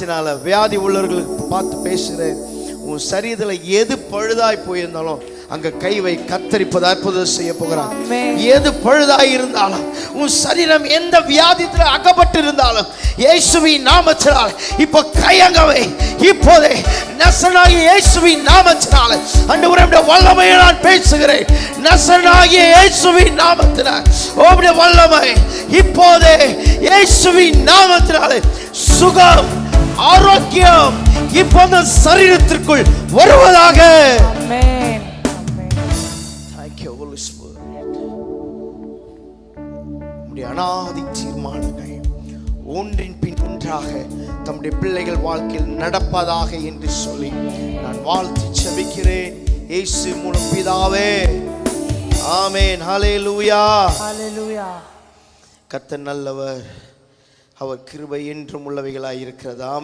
நாமத்தினால வியாதி உள்ளவர்களுக்கு பார்த்து பேசுகிறேன். உன் சரீரத்தில் எது பழுதாய் போயிருந்தாலும் அங்க கைவை கத்தரிப்பது அற்புதம் செய்ய போகிறார். எது பழுதாய் இருந்தாலும் உன் சரீரம் எந்த வியாதியில் அகப்பட்டு இருந்தாலும் இயேசுவின் நாமத்தினால் இப்ப கையங்கவை. இப்போதே நசரேயனாகிய இயேசுவின் நாமத்தினால் ஆண்டவருடைய வல்லமையை நான் பேசுகிறேன். நசரேயனாகிய இயேசுவின் நாமத்தினால் உம்முடைய வல்லமை இப்போதே இயேசுவின் நாமத்தினால் சுகம் ஆரோக்கியம் இப்போது சரீரத்திற்குள் வருவதாக. ஆமென். Thank you Holy Spirit. உம்முடைய அநாதி தீர்மானங்கள் ஒன்றின் பின் ஒன்றாக தம்முடைய பிள்ளைகள் வாழ்க்கையில் நடப்பதாக என்று சொல்லி நான் வாழ்த்தி ஜெபிக்கிறேன் இயேசு மூலம் பிதாவே. ஆமென். ஹல்லேலூயா. ஹல்லேலூயா. கர்த்தர் நல்லவர், அவர் கிருபை என்றும் உள்ளவைகளாய் இருக்கிறது. ஆமென்.